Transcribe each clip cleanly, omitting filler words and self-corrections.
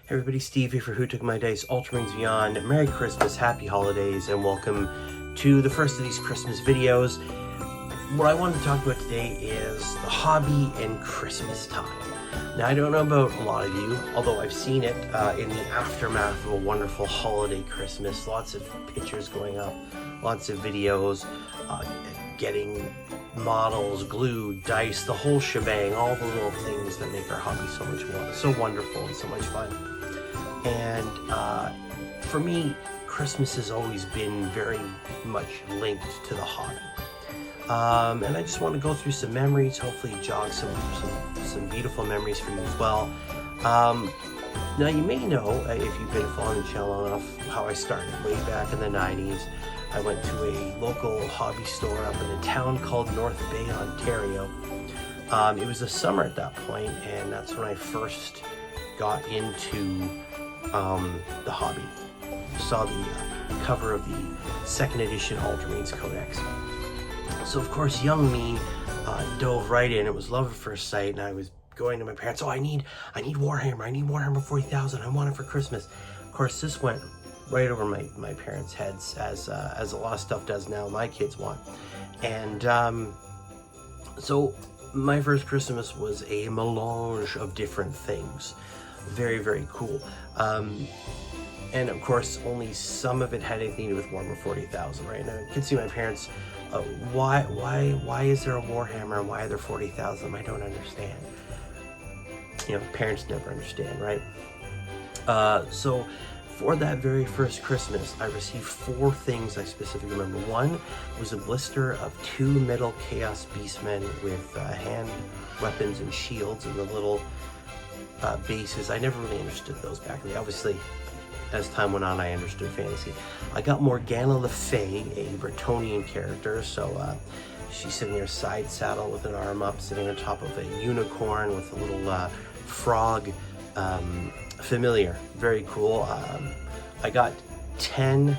Hey everybody, Steve here for Who Took My Dice, Ultramarines Beyond. Merry Christmas, Happy Holidays, and welcome to the first of these Christmas videos. What I wanted to talk about today is the hobby and Christmas time. Now, I don't know about a lot of you, although I've seen it in the aftermath of a wonderful holiday Christmas. Lots of pictures going up, lots of videos, getting models, glue, dice, the whole shebang, all the little things that make our hobby so wonderful and so much fun. And for me, Christmas has always been very much linked to the hobby. And I just want to go through some memories, hopefully jog some beautiful memories for you as well. Now you may know, if you've been following the channel long enough, how I started way back in the 90s. I went to a local hobby store up in a town called North Bay, Ontario. It was the summer at that point, and that's when I first got into the hobby. Saw the cover of the second edition Ultramarines Codex. So of course, young me dove right in. It was love at first sight, and I was going to my parents. Oh, I need Warhammer. I need Warhammer 40,000. I want it for Christmas. Of course, this went right over my parents' heads, as a lot of stuff does now. My kids want, and so my first Christmas was a melange of different things. Very, very cool. And of course, only some of it had anything to do with Warhammer 40,000, right? Now, you can see my parents, why is there a Warhammer and why are there 40,000? I don't understand. You know, parents never understand, right? So for that very first Christmas, I received 4 things I specifically remember. One was a blister of 2 metal Chaos Beastmen with hand weapons and shields and the little bases. I never really understood those back then. Obviously, as time went on, I understood fantasy. I got Morgana Le Fay, a Bretonnian character. So she's sitting in her side saddle with an arm up, sitting on top of a unicorn with a little frog familiar. Very cool. I got 5.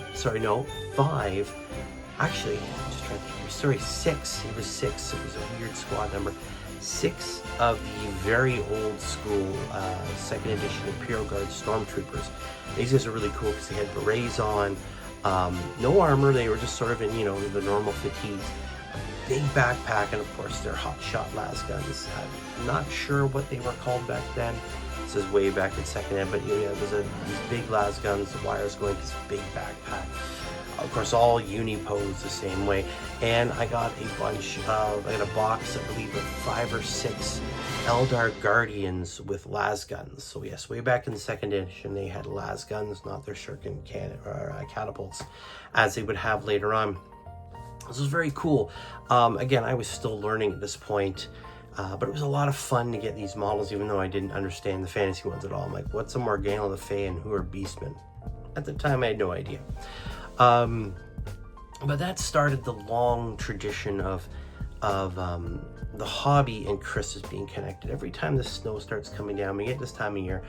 Actually, I'm just trying to think. Sorry, 6. It was 6. It was a weird squad number. 6 of the very old school second edition Imperial Guard Stormtroopers. These guys are really cool because they had berets on, no armor. They were just sort of in, the normal fatigues. A big backpack, and of course their hotshot las guns. I'm not sure what they were called back then. This is way back in second ed, but it was these big las guns, the wires going to this big backpack. Of course, all uni-posed the same way. And I got a box, I believe, of 5 or 6 Eldar Guardians with las guns. So yes, way back in the second edition, they had las guns, not their shuriken catapults, as they would have later on. This was very cool. Again, I was still learning at this point, but it was a lot of fun to get these models, even though I didn't understand the fantasy ones at all. I'm like, what's a Morgana Le Fay and who are Beastmen? At the time, I had no idea. But that started the long tradition of the hobby and Christmas being connected. Every time the snow starts coming down, we get this time of year,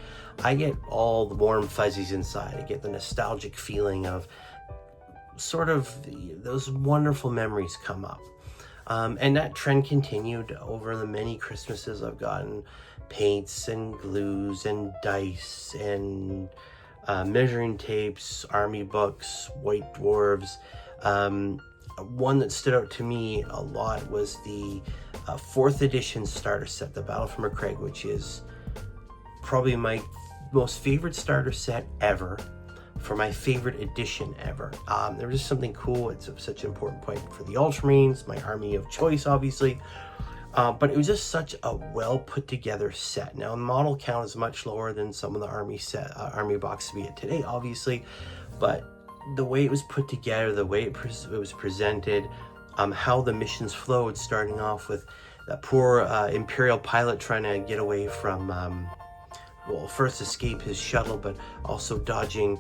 I get all the warm fuzzies inside. I get the nostalgic feeling of sort of those wonderful memories come up. And that trend continued over the many Christmases. I've gotten paints and glues and dice and measuring tapes, army books, white dwarves. One that stood out to me a lot was the 4th edition starter set, the Battle for McCraig, which is probably my most favorite starter set ever, for my favorite edition ever. There was just something cool. It's such an important point for the Ultramarines, my army of choice, obviously. But it was just such a well put together set. Now, the model count is much lower than some of the army boxes we get today, obviously, but the way it was put together, the way it was presented, how the missions flowed, starting off with that poor Imperial pilot trying to get away from, first escape his shuttle, but also dodging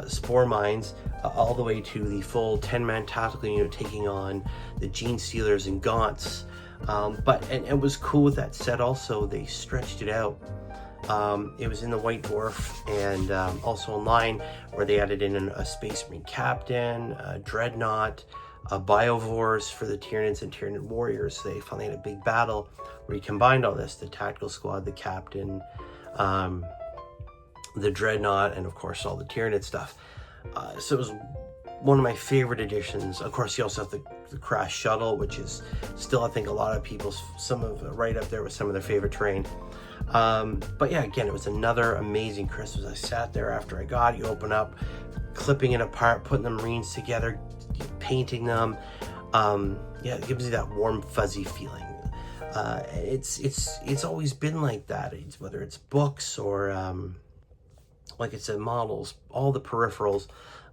spore mines, all the way to the full 10-man tactical unit taking on the Gene Stealers and Gaunts. And it was cool with that set also, they stretched it out. It was in the White Dwarf and also online, where they added in a Space Marine Captain, a Dreadnought, a Biovores for the Tyranids and Tyranid Warriors. So they finally had a big battle where he combined all this, the tactical squad, the captain, the Dreadnought, and of course all the Tyranid stuff. So it was one of my favorite editions. Of course, you also have the Crash Shuttle, which is still, I think, a lot of people's, right up there with some of their favorite terrain. But yeah, again, it was another amazing Christmas. I sat there after I got it, you open up, clipping it apart, putting the Marines together, painting them. Yeah, it gives you that warm, fuzzy feeling. It's always been like that. Whether it's books or, like I said, models, all the peripherals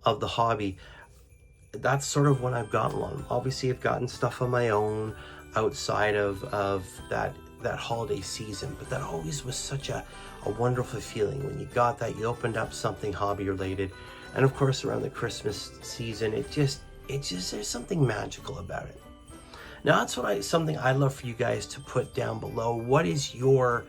of the hobby. That's sort of when I've gotten along. Obviously, I've gotten stuff on my own outside of that holiday season, but that always was such a wonderful feeling when you got that. You opened up something hobby related, and of course around the Christmas season, it just there's something magical about it. Now that's something I love for you guys to put down below. What is your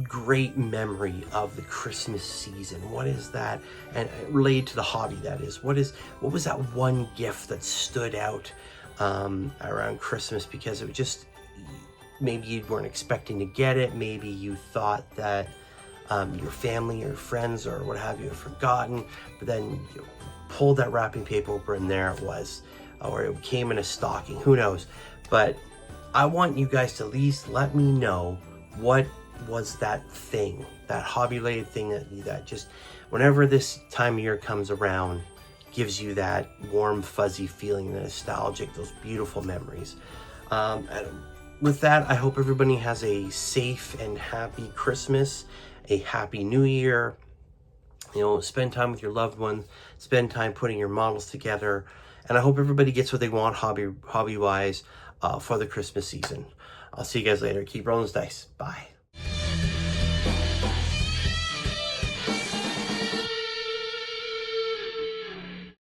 great memory of the Christmas season? What is that, and related to the hobby, that is, what was that one gift that stood out around Christmas because it was just, maybe you weren't expecting to get it, maybe you thought that your family or friends or what have you had forgotten, but then you pulled that wrapping paper over and there it was, or it came in a stocking, who knows. But I want you guys to at least let me know what was that thing, that hobby related thing that just, whenever this time of year comes around, gives you that warm, fuzzy feeling, the nostalgic, those beautiful memories. And with that, I hope everybody has a safe and happy Christmas, a happy New Year. You know, spend time with your loved ones, spend time putting your models together, and I hope everybody gets what they want hobby-wise for the Christmas season. I'll see you guys later. Keep rolling those dice. Bye.